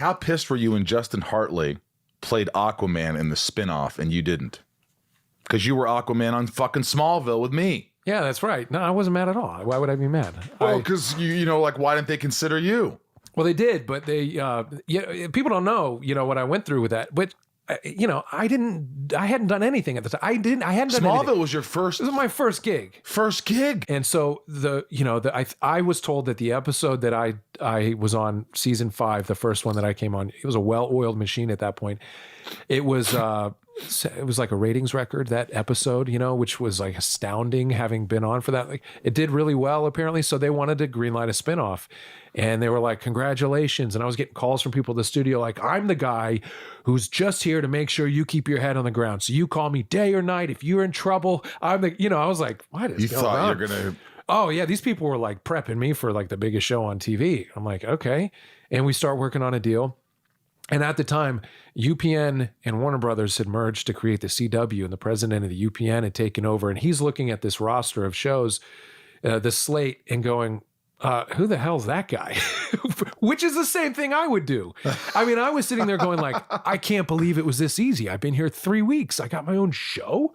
How pissed were you when Justin Hartley played Aquaman in the spinoff and you didn't? Because you were Aquaman on fucking Smallville with me. Yeah, that's right. No, I wasn't mad at all. Why would I be mad? Well, because you know, like, why didn't they consider you? Well, they did, but they, people don't know, what I went through with that. But, I hadn't done anything at the time. I hadn't done anything. Smallville was your first. This was my first gig. First gig. And so I was told that the episode that I was on, season 5, the first one that I came on, it was a well-oiled machine at that point. It was like a ratings record, that episode, which was like astounding, having been on for that. Like, it did really well, apparently. So they wanted to greenlight a spinoff, and they were like, congratulations. And I was getting calls from people at the studio like, I'm the guy who's just here to make sure you keep your head on the ground. So you call me day or night. If you're in trouble, I'm the, I was like, what is going on? You thought you're going to... Oh yeah. These people were like prepping me for like the biggest show on TV. I'm like, okay. And we start working on a deal. And at the time, UPN and Warner Brothers had merged to create the CW, and the president of the UPN had taken over. And he's looking at this roster of shows, the slate, and going, who the hell's that guy? Which is the same thing I would do. I mean, I was sitting there going like, I can't believe it was this easy. I've been here 3 weeks. I got my own show.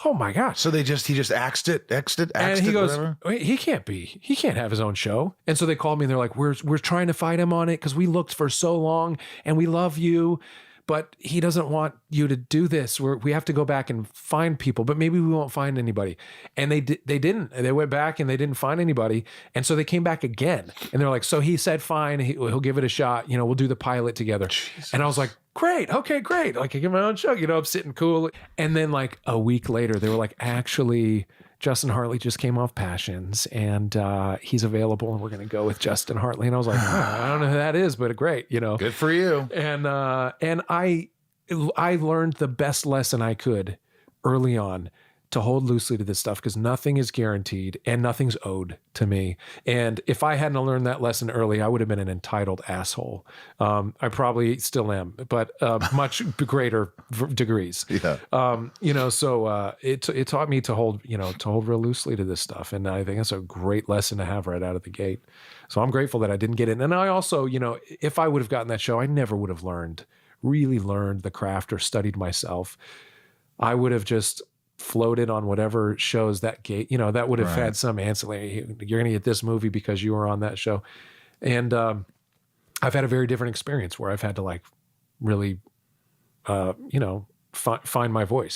Oh my gosh. So he just axed it, and he goes, whatever? he can't have his own show. And so they called me and they're like, we're trying to fight him on it because we looked for so long and we love you, but he doesn't want you to do this. We have to go back and find people, but maybe we won't find anybody. And they didn't. They went back and they didn't find anybody. And so they came back again and they're like, so he said, fine, he'll give it a shot. We'll do the pilot together. Jesus. And I was like, great. Okay, great. Like, I get my own show, I'm sitting cool. And then like a week later, they were like, actually, Justin Hartley just came off Passions and he's available and we're going to go with Justin Hartley. And I was like, I don't know who that is, but great, Good for you. And I learned the best lesson I could early on to hold loosely to this stuff, because nothing is guaranteed and nothing's owed to me. And if I hadn't learned that lesson early, I would have been an entitled asshole. I probably still am, but much greater degrees. Yeah. So it taught me to hold real loosely to this stuff. And I think that's a great lesson to have right out of the gate. So I'm grateful that I didn't get it. And I also, if I would have gotten that show, I never would have really learned the craft or studied myself. I would have just floated on whatever shows that gate, that would have had some ancillary, you're going to get this movie because you were on that show. And I've had a very different experience where I've had to like really, find my voice.